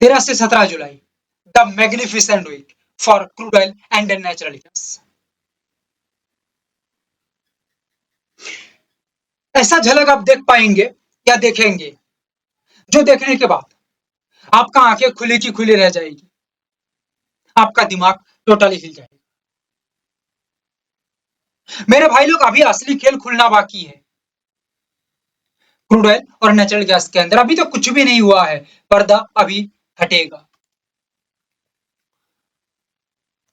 13 से 17 जुलाई, the magnificent week for crude oil and natural gas. ऐसा झलक आप देख पाएंगे या देखेंगे जो देखने के बाद आपका आंखें खुली की खुली रह जाएगी, आपका दिमाग टोटली हिल जाएगा। मेरे भाई लोग, अभी असली खेल खुलना बाकी है क्रूड ऑयल और नेचुरल गैस के अंदर। अभी तो कुछ भी नहीं हुआ है, पर्दा अभी हटेगा।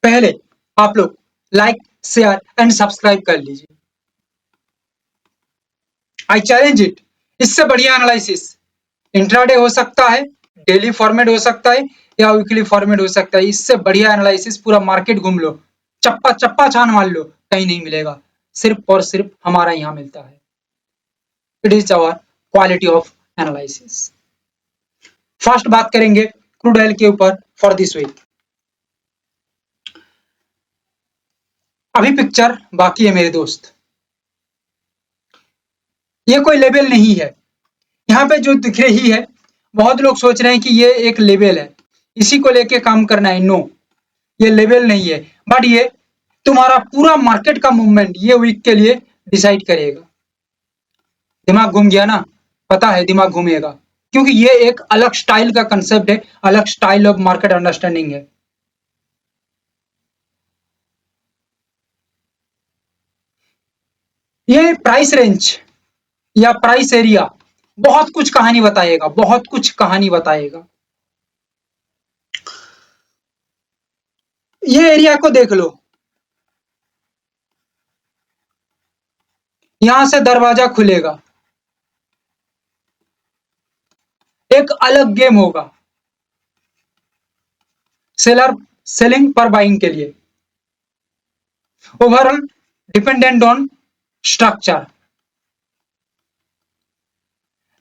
पहले आप लोग लाइक, शेयर एंड सब्सक्राइब कर लीजिए। आई चैलेंज इट, इससे बढ़िया एनालिसिस इंट्राडे हो सकता है, डेली फॉर्मेट हो सकता है या वीकली फॉर्मेट हो सकता है। इससे बढ़िया एनालिसिस पूरा मार्केट घूम लो, चप्पा चप्पा छान मार लो, कहीं नहीं मिलेगा। सिर्फ और सिर्फ हमारा यहाँ मिलता है। It is our quality of analysis. First बात करेंगे क्रूड ऑयल के ऊपर फॉर दिस वीक। अभी पिक्चर बाकी है मेरे दोस्त, ये कोई लेवल नहीं है। यहाँ पे जो दिख रही है, बहुत लोग सोच रहे हैं कि ये एक लेवल है, इसी को लेके काम करना है। नो, ये लेवल नहीं है, बट ये तुम्हारा पूरा मार्केट का मूवमेंट ये वीक के लिए डिसाइड करेगा। दिमाग घूम गया ना? पता है दिमाग घूमेगा, क्योंकि ये एक अलग स्टाइल का कंसेप्ट है, अलग स्टाइल ऑफ मार्केट अंडरस्टैंडिंग है। ये प्राइस रेंज या प्राइस एरिया बहुत कुछ कहानी बताएगा, बहुत कुछ कहानी बताएगा। ये एरिया को देख लो, यहां से दरवाजा खुलेगा, एक अलग गेम होगा सेलर सेलिंग पर बाइंग के लिए। Overall dependent on structure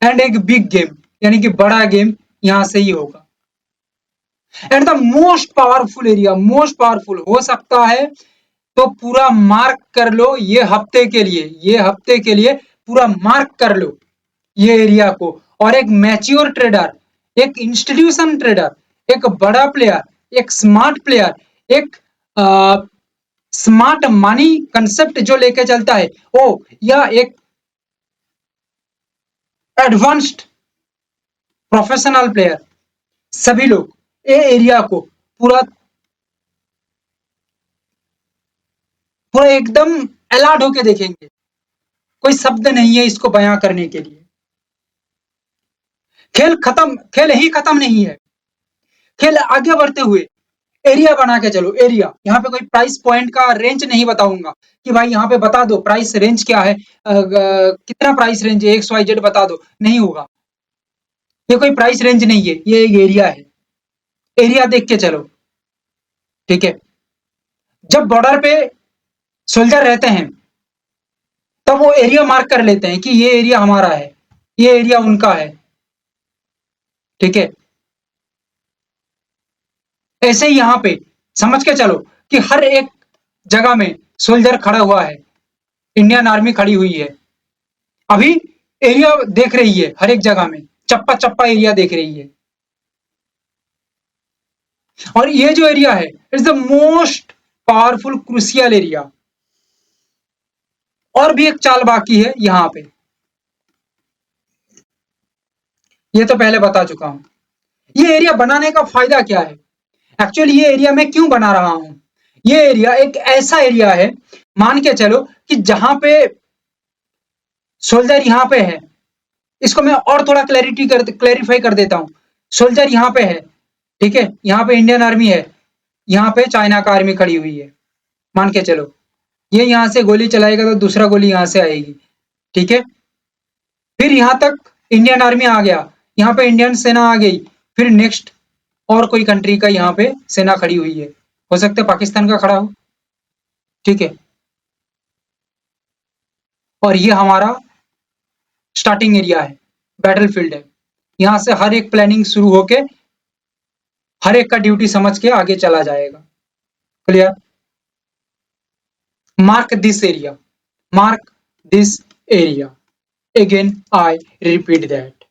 and एक बिग गेम, यानी कि बड़ा गेम यहां से ही होगा। And the most powerful area, most powerful हो सकता है तो पूरा मार्क कर लो ये हफ्ते के लिए, ये हफ्ते के लिए पूरा मार्क कर लो ये एरिया को। और एक मैच्योर ट्रेडर, एक इंस्टीट्यूशन ट्रेडर, एक बड़ा प्लेयर, एक स्मार्ट प्लेयर, एक स्मार्ट मनी कंसेप्ट जो लेके चलता है ओ, या एक एडवांस्ड प्रोफेशनल प्लेयर, सभी लोग ये एरिया को पूरा पूरा एकदम अलर्ट होके देखेंगे। कोई शब्द नहीं है इसको बयां करने के लिए। खेल खत्म, खेल ही खत्म नहीं है, खेल आगे बढ़ते हुए एरिया बना के चलो। एरिया, यहाँ पे कोई प्राइस पॉइंट का रेंज नहीं बताऊंगा कि भाई यहाँ पे बता दो प्राइस रेंज क्या है, कितना प्राइस रेंज है, एक्स वाई जेड बता दो, नहीं होगा। ये कोई प्राइस रेंज नहीं है, ये एक एरिया है। एरिया देख के चलो, ठीक है। जब बॉर्डर पे सोल्जर रहते हैं तब वो एरिया मार्क कर लेते हैं कि ये एरिया हमारा है, ये एरिया उनका है, ठीक है। ऐसे ही यहाँ पे समझ के चलो कि हर एक जगह में सोल्जर खड़ा हुआ है, इंडियन आर्मी खड़ी हुई है, अभी एरिया देख रही है, हर एक जगह में चप्पा चप्पा एरिया देख रही है। और ये जो एरिया है, it's the most powerful crucial area. और भी एक चाल बाकी है यहाँ पे, ये तो पहले बता चुका हूं। ये एरिया बनाने का फायदा क्या है? एक्चुअली ये एरिया मैं क्यों बना रहा हूं? ये एरिया एक ऐसा एरिया है, मान के चलो कि जहां पे सोल्जर यहाँ पे है, इसको मैं और थोड़ा क्लैरिफाई कर देता हूँ। सोल्जर यहाँ पे है, ठीक है, यहाँ पे इंडियन आर्मी है, यहाँ पे चाइना का आर्मी खड़ी हुई है, मान के चलो। ये यहाँ से गोली चलाएगा तो दूसरा गोली यहाँ से आएगी, ठीक है। फिर यहाँ तक इंडियन आर्मी आ गया, यहाँ पे इंडियन सेना आ गई, फिर नेक्स्ट और कोई कंट्री का यहाँ पे सेना खड़ी हुई है, हो सकता है पाकिस्तान का खड़ा हो, ठीक है। और ये हमारा स्टार्टिंग एरिया है, बैटलफील्ड है। यहाँ से हर एक प्लानिंग शुरू होके हर एक का ड्यूटी समझ के आगे चला जाएगा। Clear? Mark this area, mark this area, again I repeat that.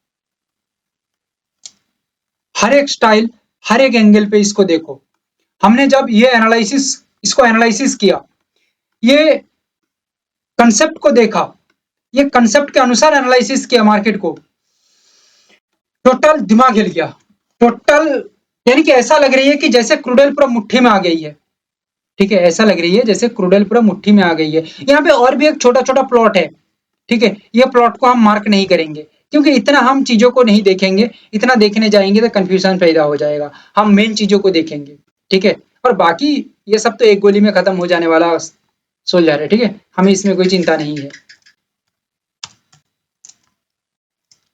हर एक स्टाइल, हर एक एंगल पे इसको देखो। हमने जब ये एनालिसिस, इसको एनालिसिस किया, ये कंसेप्ट को देखा, ये कंसेप्ट के अनुसार एनालिसिस किया मार्केट को, टोटल दिमाग हिल गया, टोटल, यानी कि ऐसा लग रही है कि जैसे क्रूडल पूरा मुट्ठी में आ गई है। ठीक है, ऐसा लग रही है जैसे क्रूडल पूरा मुट्ठी में आ गई है। यहाँ पे और भी एक छोटा छोटा प्लॉट है। ठीक है, ये प्लॉट को हम मार्क नहीं करेंगे क्योंकि इतना हम चीजों को नहीं देखेंगे, इतना देखने जाएंगे तो कंफ्यूजन पैदा हो जाएगा। हम मेन चीजों को देखेंगे। ठीक है, और बाकी ये सब तो एक गोली में खत्म हो जाने वाला सोल्जर है। ठीक है, हमें इसमें कोई चिंता नहीं है।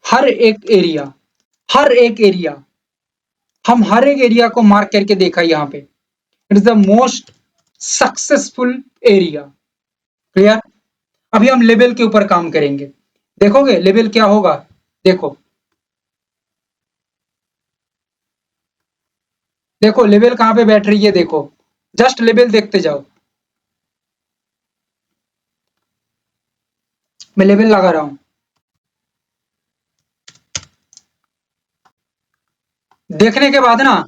हर एक एरिया, हर एक एरिया, हम हर एक एरिया को मार्क करके देखा यहाँ पे। It is the most successful area. Clear. अभी हम लेवल के ऊपर काम करेंगे। देखोगे लेवल क्या होगा? देखो, देखो लेवल कहां पे बैठ रही है, देखो, जस्ट लेवल देखते जाओ। मैं लेवल लगा रहा हूं। देखने के बाद ना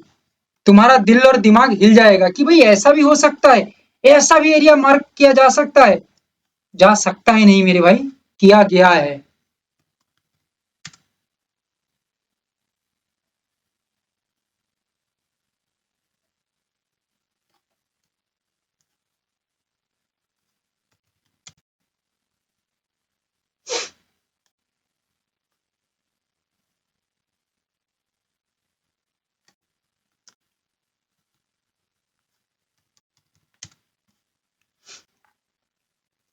तुम्हारा दिल और दिमाग हिल जाएगा कि भाई ऐसा भी हो सकता है, ऐसा भी एरिया मार्क किया जा सकता है। जा सकता है नहीं मेरे भाई, किया गया है।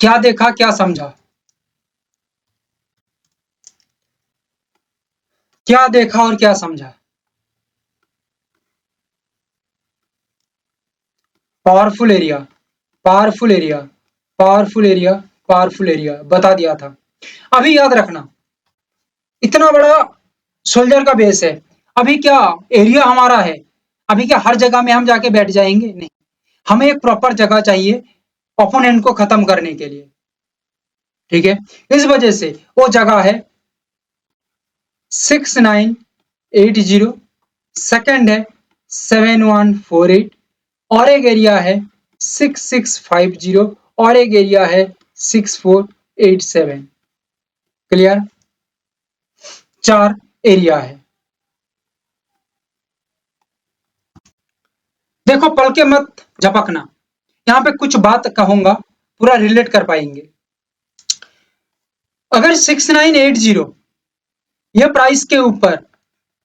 क्या देखा, क्या समझा? क्या देखा और क्या समझा? Powerful area, powerful area, powerful area, powerful area बता दिया था। अभी याद रखना, इतना बड़ा सोल्जर का बेस है। अभी क्या एरिया हमारा है? अभी क्या हर जगह में हम जाके बैठ जाएंगे? नहीं, हमें एक प्रॉपर जगह चाहिए ओपोनेंट को खत्म करने के लिए। ठीक है, इस वजह से वो जगह है 6980, सेकंड है 7148, और एक एरिया है 6650, और एक एरिया है 6487। क्लियर? चार एरिया है। देखो पल के मत झपकना, यहाँ पे कुछ बात कहूंगा, पूरा रिलेट कर पाएंगे। अगर 6980 ये प्राइस के ऊपर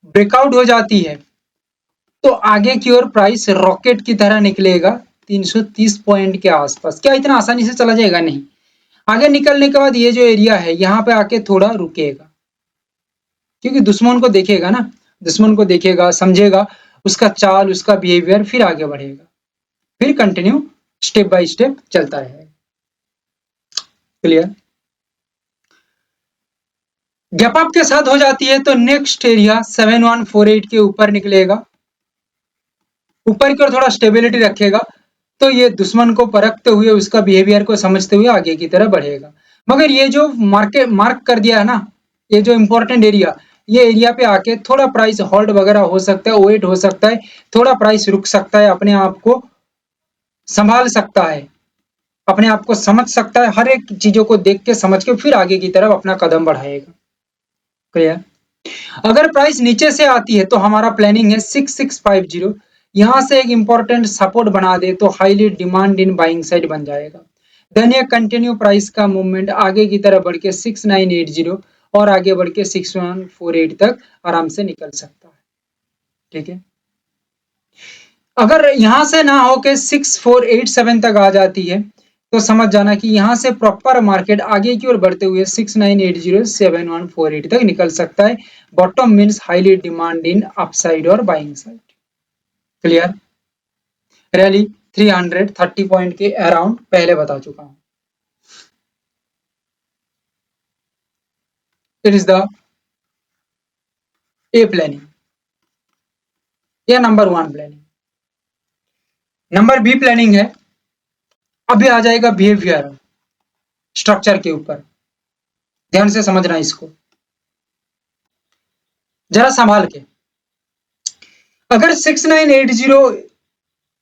ब्रेकआउट हो जाती है तो आगे की ओर प्राइस रॉकेट की तरह निकलेगा 330 पॉइंट के आसपास। क्या इतना आसानी से चला जाएगा? नहीं। आगे निकलने के बाद ये जो एरिया है यहाँ पे आके थोड़ा रुकेगा, क्योंकि दुश्मन को देखेगा ना, दुश्मन को देखेगा, समझेगा उसका चाल, उसका बिहेवियर, फिर आगे बढ़ेगा, फिर कंटिन्यू स्टेप बाय स्टेप चलता रहेगा। क्लियर? गैप अप के साथ हो जाती है तो नेक्स्ट एरिया 7148 के ऊपर निकलेगा, ऊपर की ओर थोड़ा स्टेबिलिटी रखेगा, तो ये दुश्मन को परखते हुए, उसका बिहेवियर को समझते हुए आगे की तरफ बढ़ेगा। मगर ये जो मार्केट मार्क कर दिया है ना, ये जो इंपॉर्टेंट एरिया, ये एरिया पे आके थोड़ा प्राइस होल्ड वगैरह हो सकता है, वेट हो सकता है, थोड़ा प्राइस रुक सकता है, अपने आप को संभाल सकता है, अपने आप को समझ सकता है, हर एक चीजों को देख के समझ के फिर आगे की तरफ अपना कदम बढ़ाएगा। क्लियर? अगर प्राइस नीचे से आती है तो हमारा प्लानिंग है 6650, यहां से एक इंपॉर्टेंट सपोर्ट बना दे तो highly demand in buying side बन जाएगा। देन ये कंटिन्यू प्राइस का मूवमेंट आगे की तरफ बढ़ के 6980 और आगे बढ़ के 6148 तक आराम से निकल सकता है। ठीक है, अगर यहां से ना होके 6487 तक आ जाती है तो समझ जाना कि यहां से प्रॉपर मार्केट आगे की ओर बढ़ते हुए 6980 7148 तक निकल सकता है। Bottom means highly demand in upside और buying side. Clear? Rally 330 point के अराउंड पहले बता चुका हूं। It is the A planning, या number one planning. Number B planning है, अभी आ जाएगा बिहेवियर स्ट्रक्चर के ऊपर। ध्यान से समझना इसको, जरा संभाल के। अगर 6980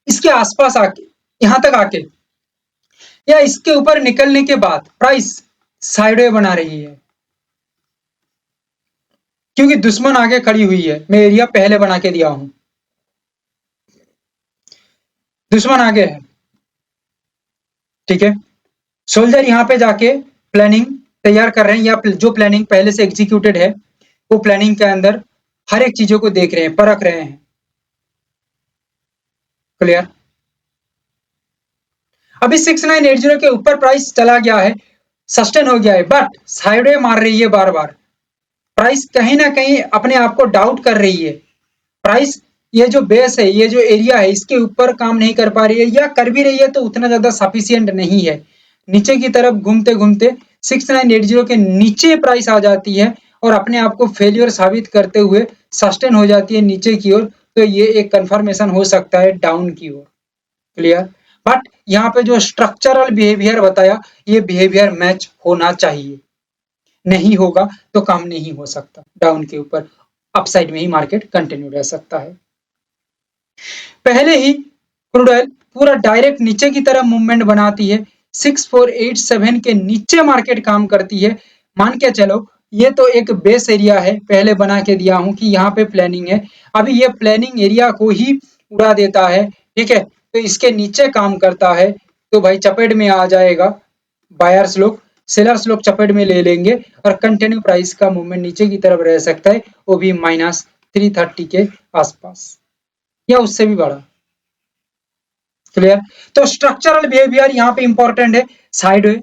इसके आसपास आके, यहां तक आके या इसके ऊपर निकलने के बाद प्राइस साइडवे बना रही है, क्योंकि दुश्मन आगे खड़ी हुई है। मैं एरिया पहले बना के दिया हूं, दुश्मन आगे है, ठीक है। सोल्जर यहां पे जाके प्लानिंग तैयार कर रहे हैं, या जो प्लानिंग पहले से एग्जीक्यूटेड है वो प्लानिंग के अंदर हर एक चीजों को देख रहे हैं, परख रहे हैं। क्लियर? अभी 6980 के ऊपर प्राइस चला गया है, सस्टेन हो गया है, बट साइडवे मार रही है बार बार। प्राइस कहीं ना कहीं अपने आप को डाउट कर रही है। प्राइस ये जो बेस है, ये जो एरिया है, इसके ऊपर काम नहीं कर पा रही है, या कर भी रही है तो उतना ज्यादा सफिशियंट नहीं है। नीचे की तरफ घूमते घूमते 6980 के नीचे प्राइस आ जाती है और अपने आप को फेलियर साबित करते हुए सस्टेन हो जाती है नीचे की ओर, तो ये एक कंफर्मेशन हो सकता है डाउन की ओर। क्लियर? बट यहाँ पे जो स्ट्रक्चरल बिहेवियर बताया, ये बिहेवियर मैच होना चाहिए, नहीं होगा तो काम नहीं हो सकता। डाउन के ऊपर अपसाइड में ही मार्केट कंटिन्यू रह सकता है। पहले ही क्रूड ऑयल पूरा डायरेक्ट नीचे की तरफ मूवमेंट बनाती है, 6487 के नीचे मार्केट काम करती है। मान के चलो ये तो एक बेस एरिया है, पहले बना के दिया हूं कि यहाँ पे प्लानिंग है। अभी ये प्लानिंग एरिया को ही उड़ा देता है, ठीक है, तो इसके नीचे काम करता है तो भाई चपेट में आ जाएगा। बायर्स लोग, सेलर्स लोग चपेट में ले लेंगे और कंटिन्यू प्राइस का मूवमेंट नीचे की तरफ रह सकता है, वो भी -330 के आसपास या उससे भी बड़ा। क्लियर? तो स्ट्रक्चरल बिहेवियर यहाँ पे इंपॉर्टेंट है, साइडवे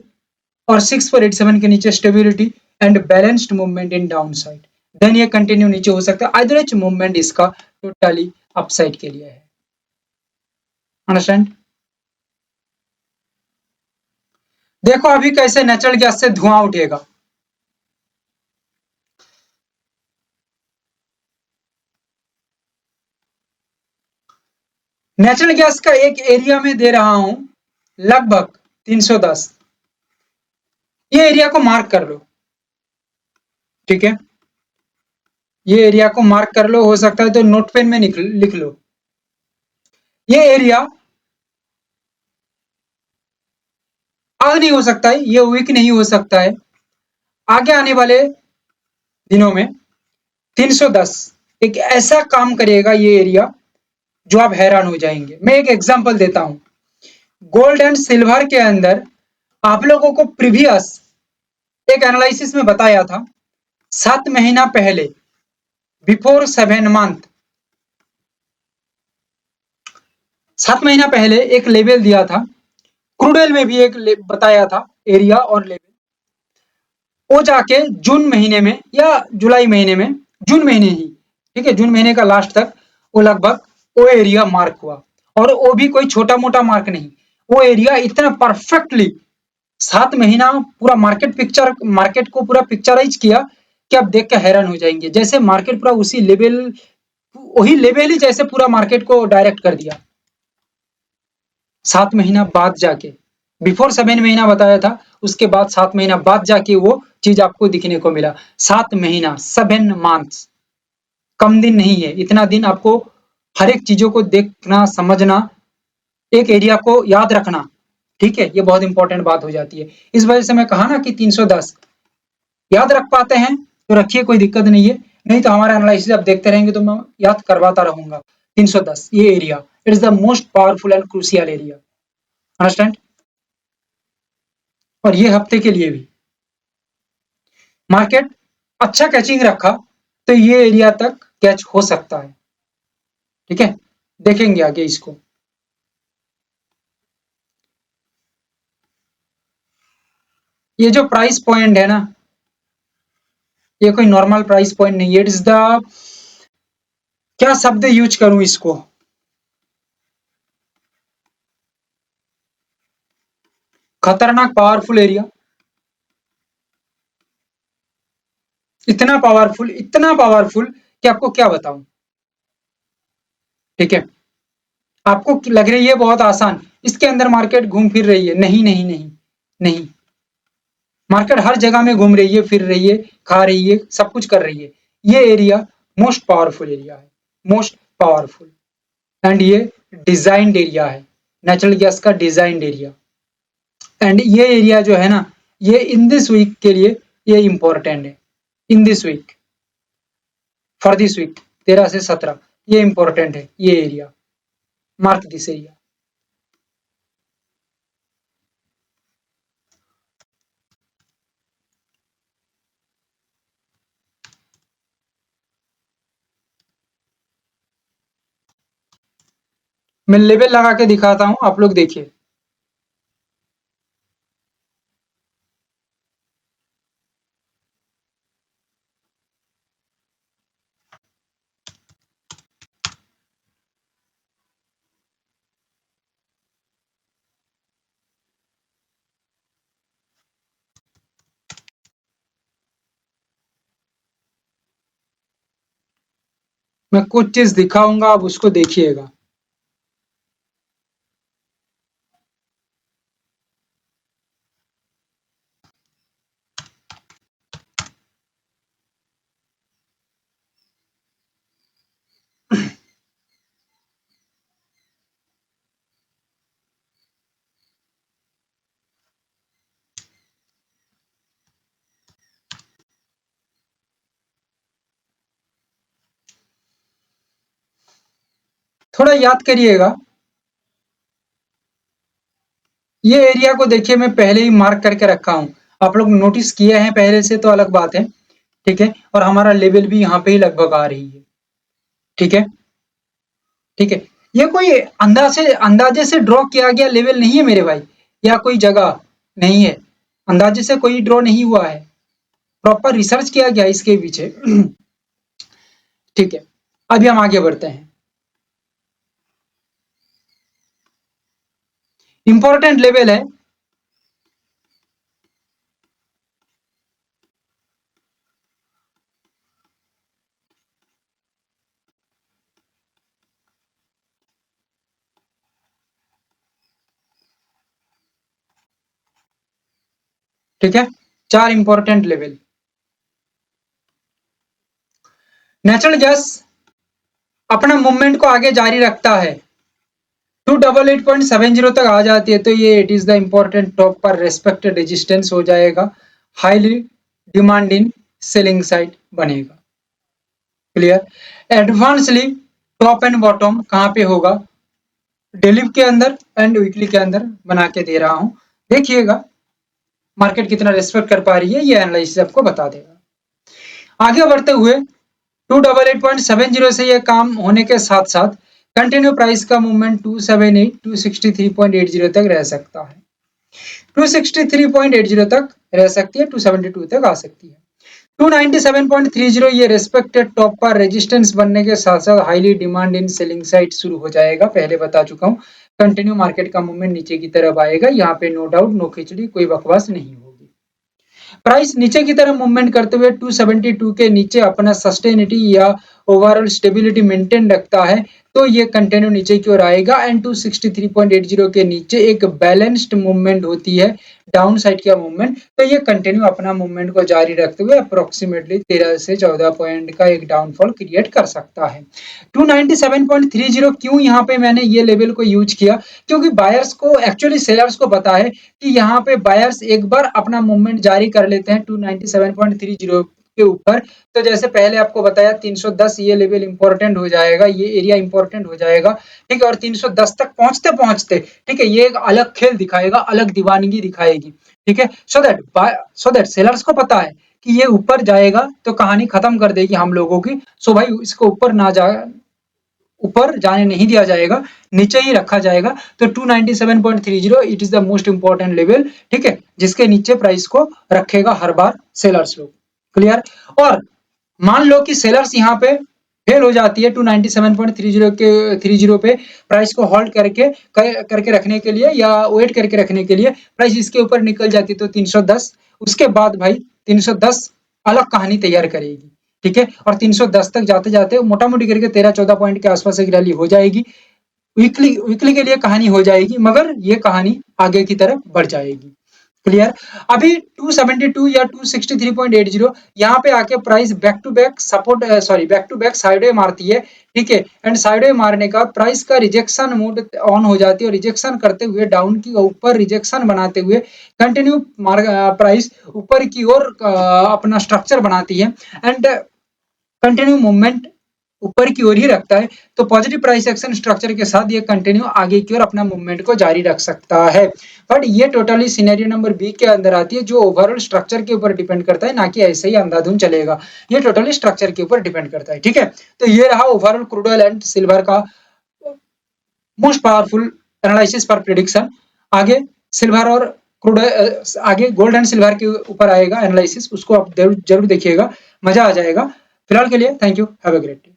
और 6487 के नीचे stability and balanced movement in down side, then ये कंटिन्यू नीचे हो सकता है। आइदर मूवमेंट इसका टोटली अपसाइड के लिए है। अंडरस्टैंड? देखो अभी कैसे नेचुरल गैस से धुआं उठेगा। नेचुरल गैस का एक एरिया में दे रहा हूं लगभग 310, ये एरिया को मार्क कर लो, ठीक है, ये एरिया को मार्क कर लो, हो सकता है तो नोट पेन में लिख लो। ये एरिया आज नहीं हो सकता है, ये वीक नहीं हो सकता है, आगे आने वाले दिनों में 310 एक ऐसा काम करेगा ये एरिया जो आप हैरान हो जाएंगे। मैं एक एग्जांपल देता हूं, गोल्ड एंड सिल्वर के अंदर आप लोगों को प्रीवियस एक एनालिसिस में बताया था, 7 महीना पहले, बिफोर 7 मंथ, 7 महीना पहले एक लेवल दिया था। क्रूड ऑयल में भी एक बताया था एरिया और लेवल, वो जाके जून महीने में या जुलाई महीने में, जून महीने ही, ठीक है, जून महीने का लास्ट तक वो लगभग वो एरिया मार्क हुआ, और वो भी कोई छोटा मोटा मार्क नहीं, वो एरिया इतना परफेक्टली 7 महीना पूरा मार्केट को पूरा पिक्चराइज किया कि आप देख के हैरान हो जाएंगे। जैसे मार्केट पूरा उसी लेवल, वही लेवल ही जैसे पूरा मार्केट को डायरेक्ट कर दिया 7 महीना बाद जाके। बिफोर 7 महीना बताया था, उसके बाद 7 महीना बाद जाके वो चीज आपको दिखने को मिला। 7 महीना, 7 मंथ्स, कम दिन नहीं है, इतना दिन आपको हर एक चीजों को देखना, समझना, एक एरिया को याद रखना, ठीक है, ये बहुत इंपॉर्टेंट बात हो जाती है। इस वजह से मैं कहा ना कि 310 याद रख पाते हैं तो रखिए, कोई दिक्कत नहीं है, नहीं तो हमारा एनालिसिस आप देखते रहेंगे तो मैं याद करवाता रहूंगा। 310 ये area, it is the most powerful and crucial area. Understand? और ये हफ्ते के लिए भी मार्केट अच्छा कैचिंग रखा तो ये एरिया तक कैच हो सकता है, ठीक है, देखेंगे आगे इसको। ये जो प्राइस पॉइंट है ना, ये कोई नॉर्मल प्राइस पॉइंट नहीं है, इट इज द, क्या शब्द यूज करूं इसको, खतरनाक पावरफुल एरिया, इतना पावरफुल कि आपको क्या बताऊं, ठीक है। आपको लग रही है बहुत आसान, इसके अंदर मार्केट घूम फिर रही है, नहीं नहीं नहीं नहीं, मार्केट हर जगह में घूम रही है, फिर रही है, खा रही है, सब कुछ कर रही है। ये एरिया मोस्ट पावरफुल एरिया है, मोस्ट पावरफुल। एंड ये डिजाइंड एरिया है, नेचुरल गैस का डिजाइंड एरिया। एंड ये एरिया जो है ना, ये इन दिस वीक के लिए ये इंपॉर्टेंट है। In this week, for this week 13 से 17 ये इंपॉर्टेंट है, ये एरिया, मार्क दिस एरिया। मैं लेबल लगा के दिखाता हूं, आप लोग देखिए। मैं कुछ चीज दिखाऊंगा, आप उसको देखिएगा। थोड़ा याद करिएगा, ये एरिया को देखिए, मैं पहले ही मार्क करके रखा हूं। आप लोग नोटिस किए हैं पहले से तो अलग बात है, ठीक है। और हमारा लेवल भी यहाँ पे ही लगभग आ रही है, ठीक है, ठीक है। ये कोई अंदाजे से ड्रॉ किया गया लेवल नहीं है मेरे भाई, या कोई जगह नहीं है, अंदाजे से कोई ड्रॉ नहीं हुआ है, प्रॉपर रिसर्च किया गया इसके पीछे। ठीक है, अभी हम आगे बढ़ते हैं। इंपॉर्टेंट लेवल है, ठीक है, 4 इंपॉर्टेंट लेवल। नेचुरल गैस अपना मूवमेंट को आगे जारी रखता है, 288.70 तक आ जाती है तो ये it is the important top पर रेस्पेक्टेड रेजिस्टेंस हो जाएगा, highly demand in selling side बनेगा। Clear. Advancely top and bottom कहां पे होगा, डेली के अंदर एंड वीकली के अंदर बना के दे रहा हूं, देखिएगा मार्केट कितना रेस्पेक्ट कर पा रही है, ये एनालिसिस आपको बता देगा। आगे बढ़ते हुए 288.70 से ये काम होने के साथ साथ कंटिन्यू प्राइस का मूवमेंट 278 263.80 तक रह सकता है, 263.80 तक रह सकती है, 272 तक आ सकती है। 297.30 ये रेस्पेक्टेड टॉप पर रेजिस्टेंस बनने के साथ साथ highly demand in selling side शुरू हो जाएगा, पहले बता चुका हूं। कंटिन्यू मार्केट का मूवमेंट नीचे की तरफ आएगा, यहाँ पे नो डाउट, नो खिचड़ी, कोई बकवास नहीं होगी। प्राइस नीचे की तरफ मूवमेंट करते हुए 272 के नीचे अपना सस्टेनिटी या ओवरऑल स्टेबिलिटी मेंटेन रखता है तो ये कंटिन्यू नीचे की ओर आएगा एंड 263.80 के नीचे एक बैलेंस्ड मूवमेंट होती है, डाउन साइड का मूवमेंट, तो ये कंटिन्यू अपना मूवमेंट को जारी रखते हुए अप्रोक्सीमेटली 13 से 14 पॉइंट का एक डाउनफॉल क्रिएट कर सकता है। 297.30 क्यों यहाँ पे मैंने ये लेवल को यूज किया, क्योंकि बायर्स को एक्चुअली सेलर्स को पता है कि यहाँ पे बायर्स एक बार अपना मूवमेंट जारी कर लेते हैं 297.30 के ऊपर, तो जैसे पहले आपको बताया 310 ये लेवल इंपॉर्टेंट हो जाएगा, ये एरिया इंपॉर्टेंट हो जाएगा, ठीक है। और 310 तक पहुंचते पहुंचते, ठीक है, ये एक अलग खेल दिखाएगा, अलग दीवानगी दिखाएगी, ठीक है। सो दैट सेलर्स को पता है कि ये ऊपर जाएगा तो कहानी खत्म कर देगी हम लोगों की, सो भाई इसको ऊपर ना जा, ऊपर जाने नहीं दिया जाएगा, नीचे ही रखा जाएगा। तो 297.30 it is the most important level, ठीक है, जिसके नीचे प्राइस को रखेगा हर बार सेलर्स लोग। क्लियर। और मान लो कि सेलर्स यहाँ पे फेल हो जाती है 297.30 पे प्राइस को होल्ड करके रखने के लिए या वेट करके रखने के लिए, प्राइस इसके ऊपर निकल जाती है तो 310, उसके बाद भाई 310 अलग कहानी तैयार करेगी, ठीक है। और 310 तक जाते जाते मोटा मोटी करके 13-14 पॉइंट के आसपास एक रैली हो जाएगी, वीकली के लिए कहानी हो जाएगी, मगर ये कहानी आगे की तरफ बढ़ जाएगी। क्लियर। अभी 272 या 263.80 यहाँ पे आके price back to back support back to back sideway मारती है, ठीक है। एंड साइडवे मारने का प्राइस का रिजेक्शन मोड ऑन हो जाती है और रिजेक्शन करते हुए डाउन की ऊपर रिजेक्शन बनाते हुए कंटिन्यू प्राइस ऊपर की ओर अपना स्ट्रक्चर बनाती है एंड कंटिन्यू मूवमेंट ऊपर की ओर ही रखता है, तो पॉजिटिव प्राइस एक्शन स्ट्रक्चर के साथ ये कंटिन्यू आगे की ओर अपना मूवमेंट को जारी रख सकता है। बट ये टोटली सिनेरियो नंबर बी के अंदर आती है, जो ओवरऑल स्ट्रक्चर के ऊपर डिपेंड करता है, ना कि ऐसे ही अंधाधुन चलेगा। ये टोटली स्ट्रक्चर के ऊपर डिपेंड करता है, ठीक है। तो ये रहा overall crude oil and silver का most powerful analysis for prediction. आगे सिल्वर और क्रूड आगे गोल्ड एंड सिल्वर के ऊपर आएगा एनालिसिस, उसको आप जरूर देखिएगा, मजा आ जाएगा। फिलहाल के लिए thank you, have a great day.